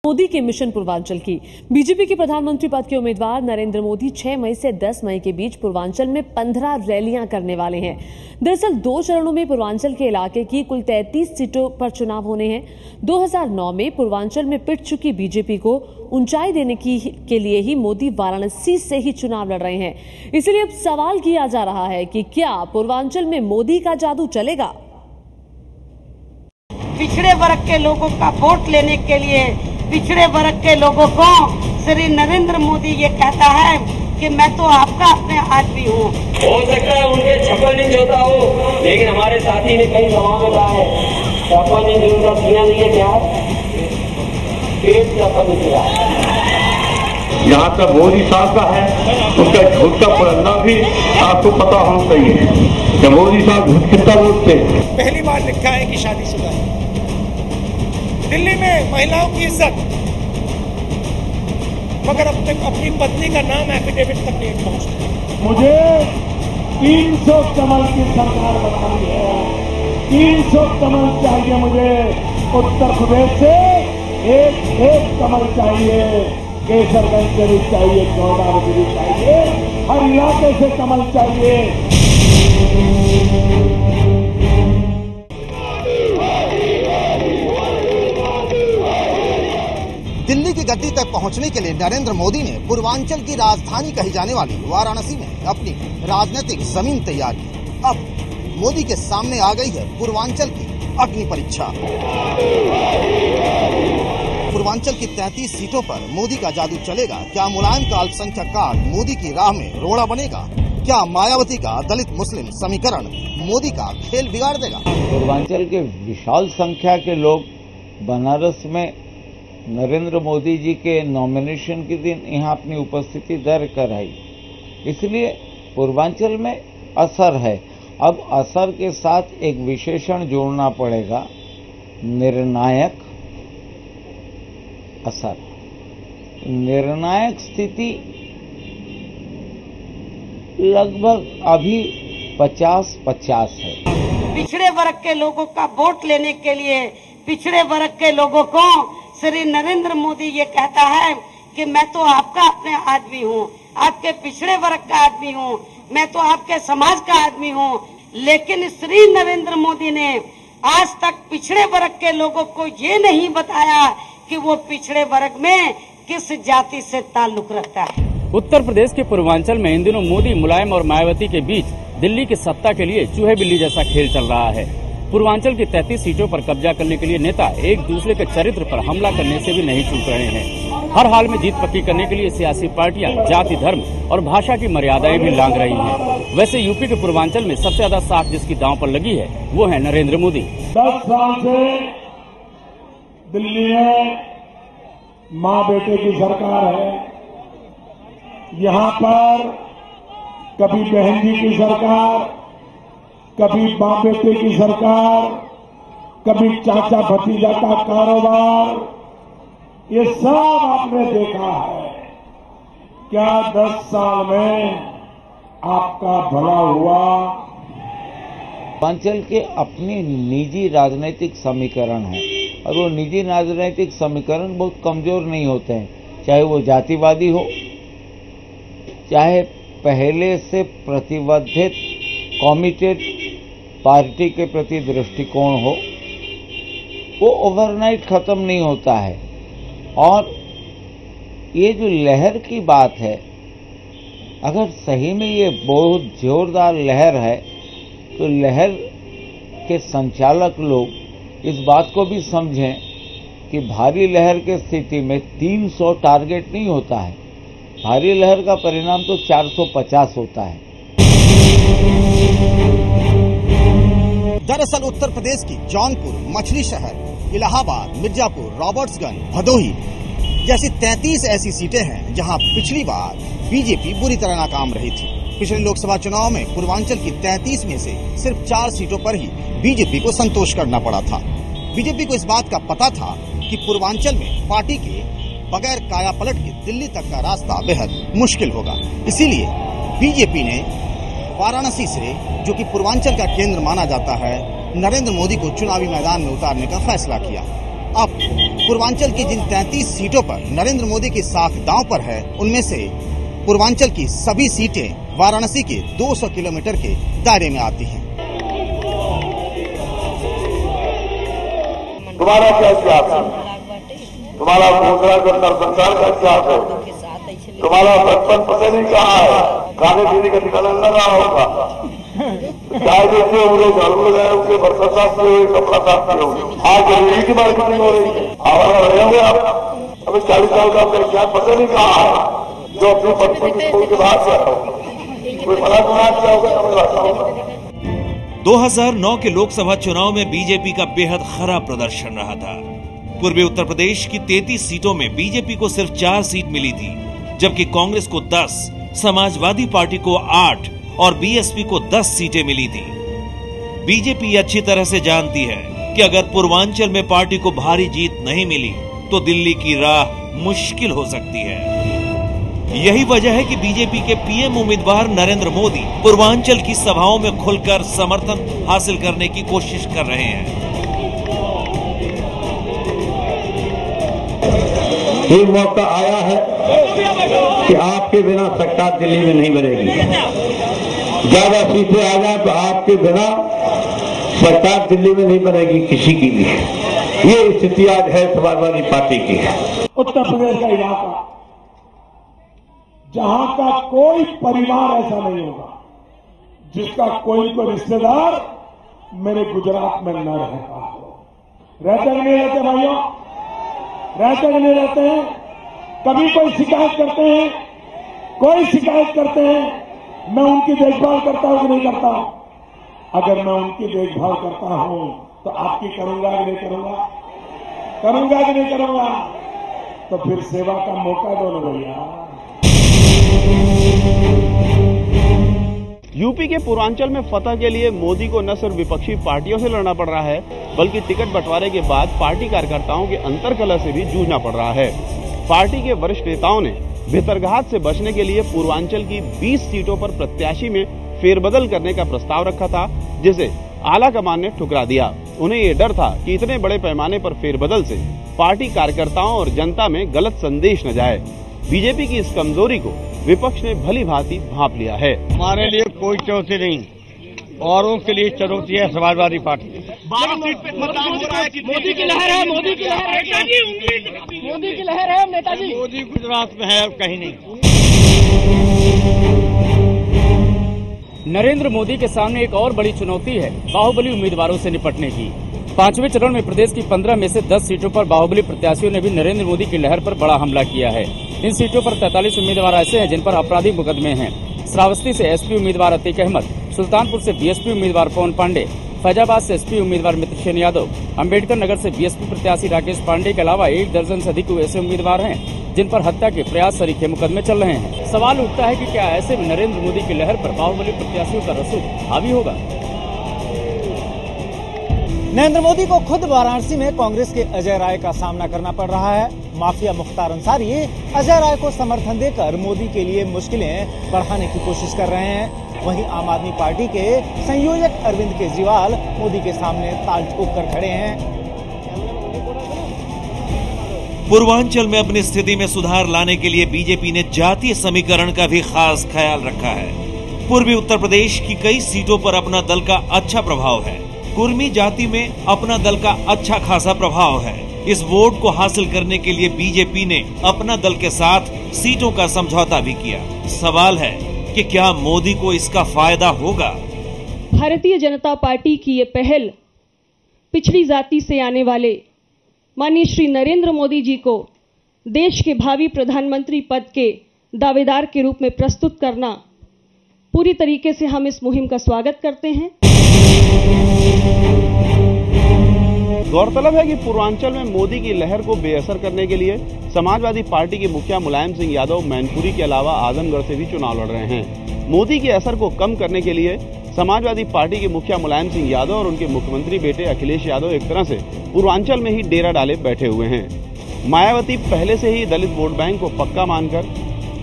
मोदी के मिशन पूर्वांचल की। बीजेपी के प्रधानमंत्री पद के उम्मीदवार नरेंद्र मोदी 6 मई से 10 मई के बीच पूर्वांचल में 15 रैलियां करने वाले हैं। दरअसल 2 चरणों में पूर्वांचल के इलाके की कुल 33 सीटों पर चुनाव होने हैं। 2009 में पूर्वांचल में पिट चुकी बीजेपी को ऊंचाई देने के लिए ही मोदी वाराणसी से ही चुनाव लड़ रहे हैं। इसलिए अब सवाल किया जा रहा है कि क्या पूर्वांचल में मोदी का जादू चलेगा? पिछड़े वर्ग के लोगों का वोट लेने के लिए पिछड़े वर्ग के लोगों को श्री नरेंद्र मोदी ये कहता है कि मैं तो आपका अपने आदमी हूँ। हो सकता है उनके छप्पन इंच होता हो, लेकिन हमारे साथी ने कई सवाल में कहा है 56 इंच उनका सीना नहीं है, क्या पेट छप्पन इंच है। यहाँ तक मोदी साहब का है, उसका झूठ का पलंदा भी आपको पता होना चाहिए कि मोदी साहब झूठ कितना बोलते। पहली बार लिखा है कि शादीशुदा है। दिल्ली में महिलाओं की इज्जत, मगर अब तक अपनी पत्नी का नाम एफिडेविट तक नहीं पहुंचता। मुझे 300 कमल की सरकार बनानी है, 300 कमल चाहिए मुझे। उत्तर प्रदेश से एक कमल चाहिए, केसरगंज से भी चाहिए, चौदावती भी चाहिए, हर इलाके से कमल चाहिए। दिल्ली की गद्दी तक पहुंचने के लिए नरेंद्र मोदी ने पूर्वांचल की राजधानी कही जाने वाली वाराणसी में अपनी राजनीतिक जमीन तैयार की। अब मोदी के सामने आ गई है पूर्वांचल की अग्नि परीक्षा। पूर्वांचल की 33 सीटों पर मोदी का जादू चलेगा। क्या मुलायम का अल्पसंख्यक कार्ड मोदी की राह में रोड़ा बनेगा? क्या मायावती का दलित मुस्लिम समीकरण मोदी का खेल बिगाड़ देगा? पूर्वांचल के विशाल संख्या के लोग बनारस में नरेंद्र मोदी जी के नॉमिनेशन के दिन यहाँ अपनी उपस्थिति दर्ज कराई, इसलिए पूर्वांचल में असर है। अब असर के साथ एक विशेषण जोड़ना पड़ेगा, निर्णायक असर। निर्णायक स्थिति लगभग अभी 50-50 है। पिछड़े वर्ग के लोगों का वोट लेने के लिए पिछड़े वर्ग के लोगों को श्री नरेंद्र मोदी ये कहता है कि मैं तो आपका अपने आदमी हूँ, आपके पिछड़े वर्ग का आदमी हूँ, मैं तो आपके समाज का आदमी हूँ। लेकिन श्री नरेंद्र मोदी ने आज तक पिछड़े वर्ग के लोगों को ये नहीं बताया कि वो पिछड़े वर्ग में किस जाति से ताल्लुक रखता है। उत्तर प्रदेश के पूर्वांचल में इन दिनों मोदी, मुलायम और मायावती के बीच दिल्ली की सत्ता के लिए चूहे बिल्ली जैसा खेल चल रहा है। पूर्वांचल की 33 सीटों पर कब्जा करने के लिए नेता एक दूसरे के चरित्र पर हमला करने से भी नहीं चूक रहे हैं। हर हाल में जीत पक्की करने के लिए सियासी पार्टियां जाति, धर्म और भाषा की मर्यादाएं भी लांघ रही हैं। वैसे यूपी के पूर्वांचल में सबसे ज्यादा साख जिसकी दांव पर लगी है वो है नरेंद्र मोदी। 10 साल से दिल्ली में माँ बेटे की सरकार है। यहाँ पर कभी बहन जी की सरकार, कभी बाप बेटे की सरकार, कभी चाचा भतीजा का कारोबार, ये सब आपने देखा है। क्या 10 साल में आपका भला हुआ? पूर्वांचल के अपनी निजी राजनीतिक समीकरण है और वो निजी राजनीतिक समीकरण बहुत कमजोर नहीं होते हैं, चाहे वो जातिवादी हो, चाहे पहले से प्रतिबद्धित कमिटेड पार्टी के प्रति दृष्टिकोण हो, वो ओवरनाइट खत्म नहीं होता है। और ये जो लहर की बात है, अगर सही में ये बहुत जोरदार लहर है तो लहर के संचालक लोग इस बात को भी समझें कि भारी लहर के स्थिति में 300 टारगेट नहीं होता है, भारी लहर का परिणाम तो 450 होता है। दरअसल उत्तर प्रदेश की जौनपुर, मछली शहर, इलाहाबाद, मिर्जापुर, रॉबर्ट्सगंज, भदोही जैसी 33 ऐसी सीटें हैं जहां पिछली बार बीजेपी बुरी तरह नाकाम रही थी। पिछले लोकसभा चुनाव में पूर्वांचल की 33 में से सिर्फ 4 सीटों पर ही बीजेपी को संतोष करना पड़ा था। बीजेपी को इस बात का पता था कि पूर्वांचल में पार्टी के बगैर काया पलट के दिल्ली तक का रास्ता बेहद मुश्किल होगा। इसीलिए बीजेपी ने वाराणसी से, जो कि पूर्वांचल का केंद्र माना जाता है, नरेंद्र मोदी को चुनावी मैदान में उतारने का फैसला किया। अब पूर्वांचल की जिन 33 सीटों पर नरेंद्र मोदी की साख दांव पर है, उनमें से पूर्वांचल की सभी सीटें वाराणसी के 200 किलोमीटर के दायरे में आती हैं। तुम्हारा क्या इतिहास है? तुम्हारा घोषणा का संसार का इतिहास है। तुम्हारा बचपन पता नहीं कहाँ है, खाने पीने का ठिकाना न रहा होगा। चाय देते होंगे, झाड़ू लगाए होंगे, बर्तन साफ किए हुए, कपड़ा साफ किए होंगे। आज रेडी की मार्केटिंग हो रही है, आवारा रहे होंगे आप। अभी 40 साल का आपका इतिहास पता नहीं कहाँ है, जो अपने बचपन के स्कूल के बाहर से आता होगा। कोई बड़ा गुनाह किया होगा, समझ आता होगा। 2009 के लोकसभा चुनाव में बीजेपी का बेहद खराब प्रदर्शन रहा था। पूर्वी उत्तर प्रदेश की 33 सीटों में बीजेपी को सिर्फ 4 सीट मिली थी, जबकि कांग्रेस को 10, समाजवादी पार्टी को 8 और बीएसपी को 10 सीटें मिली थी। बीजेपी अच्छी तरह से जानती है कि अगर पूर्वांचल में पार्टी को भारी जीत नहीं मिली तो दिल्ली की राह मुश्किल हो सकती है। यही वजह है कि बीजेपी के पीएम उम्मीदवार नरेंद्र मोदी पूर्वांचल की सभाओं में खुलकर समर्थन हासिल करने की कोशिश कर रहे हैं। ये मौका आया है कि आपके बिना सरकार दिल्ली में नहीं बनेगी। ज्यादा सीटें आ जाए तो आपके बिना सरकार दिल्ली में नहीं बनेगी किसी की भी। ये स्थिति आज है समाजवादी पार्टी की। उत्तर प्रदेश का इलाका जहां का कोई परिवार ऐसा नहीं होगा जिसका कोई रिश्तेदार मेरे गुजरात में न रहता हो। रहते नहीं रहते भाइयों, रहते नहीं रहते हैं। कभी कोई शिकायत करते हैं, कोई शिकायत करते हैं, मैं उनकी देखभाल करता हूं कि नहीं करता? अगर मैं उनकी देखभाल करता हूं तो आपकी करूंगा कि नहीं करूंगा? करूंगा कि नहीं करूंगा? तो फिर सेवा का मौका दो ना भैया। यूपी के पूर्वांचल में फतह के लिए मोदी को न सिर्फ विपक्षी पार्टियों से लड़ना पड़ रहा है, बल्कि टिकट बंटवारे के बाद पार्टी कार्यकर्ताओं के अंतर्कलह से भी जूझना पड़ रहा है। पार्टी के वरिष्ठ नेताओं ने भितरघात से बचने के लिए पूर्वांचल की 20 सीटों पर प्रत्याशी में फेरबदल करने का प्रस्ताव रखा था, जिसे आला कमान ने ठुकरा दिया। उन्हें ये डर था कि इतने बड़े पैमाने पर फेरबदल से पार्टी कार्यकर्ताओं और जनता में गलत संदेश न जाए। बीजेपी की इस कमजोरी को विपक्ष ने भली भांति भांप लिया है। हमारे लिए कोई चुनौती नहीं, औरों के लिए चुनौती है समाजवादी पार्टी। 12 सीट पे मतदान हो रहा है। मोदी की लहर है, मोदी की लहर है नेताजी, मोदी की लहर है नेताजी। मोदी गुजरात में है, कहीं नहीं। नरेंद्र मोदी के सामने एक और बड़ी चुनौती है बाहुबली उम्मीदवारों से निपटने की। 5वें चरण में प्रदेश की 15 में से 10 सीटों पर बाहुबली प्रत्याशियों ने भी नरेंद्र मोदी की लहर पर बड़ा हमला किया है। इन सीटों पर 43 उम्मीदवार ऐसे हैं जिन पर आपराधिक मुकदमे हैं। श्रावस्ती से एसपी उम्मीदवार अतीक अहमद, सुल्तानपुर से बीएसपी उम्मीदवार पवन पांडे, फैजाबाद से एसपी उम्मीदवार मित्रसेन यादव, अम्बेडकर नगर से बीएसपी प्रत्याशी राकेश पांडे के अलावा 1 दर्जन से अधिक ऐसे उम्मीदवार हैं जिन पर हत्या के प्रयास सरीखे मुकदमे चल रहे हैं। सवाल उठता है कि क्या ऐसे में नरेंद्र मोदी की लहर पर बाहुबली प्रत्याशियों का रसूख हावी होगा? नरेंद्र मोदी को खुद वाराणसी में कांग्रेस के अजय राय का सामना करना पड़ रहा है। माफिया मुख्तार अंसारी अजय राय को समर्थन देकर मोदी के लिए मुश्किलें बढ़ाने की कोशिश कर रहे हैं। वहीं आम आदमी पार्टी के संयोजक अरविंद केजरीवाल मोदी के सामने ताल ठोक कर खड़े हैं। पूर्वांचल में अपनी स्थिति में सुधार लाने के लिए बीजेपी ने जातीय समीकरण का भी खास ख्याल रखा है। पूर्वी उत्तर प्रदेश की कई सीटों पर अपना दल का अच्छा प्रभाव है। कुर्मी जाति में अपना दल का अच्छा खासा प्रभाव है। इस वोट को हासिल करने के लिए बीजेपी ने अपना दल के साथ सीटों का समझौता भी किया। सवाल है कि क्या मोदी को इसका फायदा होगा? भारतीय जनता पार्टी की ये पहल पिछड़ी जाति से आने वाले माननीय श्री नरेंद्र मोदी जी को देश के भावी प्रधानमंत्री पद के दावेदार के रूप में प्रस्तुत करना, पूरी तरीके से हम इस मुहिम का स्वागत करते हैं। गौरतलब है कि पूर्वांचल में मोदी की लहर को बेअसर करने के लिए समाजवादी पार्टी के मुखिया मुलायम सिंह यादव मैनपुरी के अलावा आजमगढ़ से भी चुनाव लड़ रहे हैं। मोदी के असर को कम करने के लिए समाजवादी पार्टी के मुखिया मुलायम सिंह यादव और उनके मुख्यमंत्री बेटे अखिलेश यादव एक तरह से पूर्वांचल में ही डेरा डाले बैठे हुए हैं। मायावती पहले से ही दलित वोट बैंक को पक्का मानकर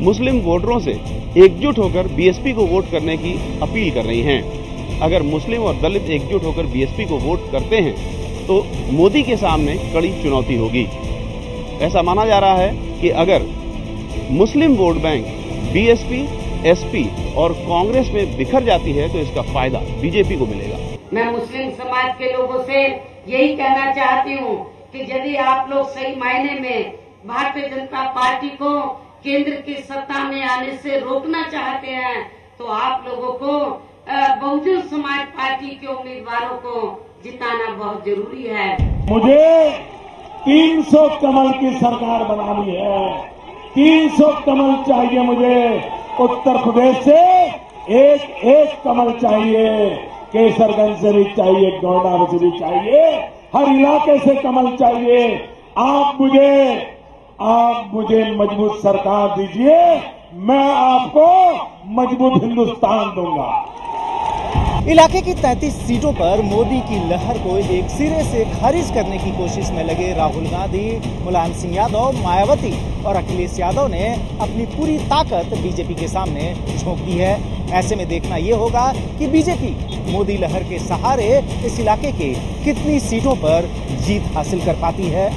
मुस्लिम वोटरों से एकजुट होकर बीएसपी को वोट करने की अपील कर रही हैं। अगर मुस्लिम और दलित एकजुट होकर बीएसपी को वोट करते हैं तो मोदी के सामने कड़ी चुनौती होगी। ऐसा माना जा रहा है कि अगर मुस्लिम वोट बैंक बीएसपी, एसपी और कांग्रेस में बिखर जाती है तो इसका फायदा बीजेपी को मिलेगा। मैं मुस्लिम समाज के लोगों से यही कहना चाहती हूँ कि यदि आप लोग सही मायने में भारतीय जनता पार्टी को केंद्र की सत्ता में आने से रोकना चाहते हैं तो आप लोगों को बहुजन समाज पार्टी के उम्मीदवारों को जिताना बहुत जरूरी है। मुझे 300 कमल की सरकार बनानी है। 300 कमल चाहिए मुझे। उत्तर प्रदेश से एक कमल चाहिए। केसरगंज से भी चाहिए, गोंडा से भी चाहिए, हर इलाके से कमल चाहिए। आप मुझे मजबूत सरकार दीजिए, मैं आपको मजबूत हिंदुस्तान दूंगा। इलाके की 33 सीटों पर मोदी की लहर को एक सिरे से खारिज करने की कोशिश में लगे राहुल गांधी, मुलायम सिंह यादव, मायावती और अखिलेश यादव ने अपनी पूरी ताकत बीजेपी के सामने झोंक दी है। ऐसे में देखना ये होगा कि बीजेपी मोदी लहर के सहारे इस इलाके के कितनी सीटों पर जीत हासिल कर पाती है।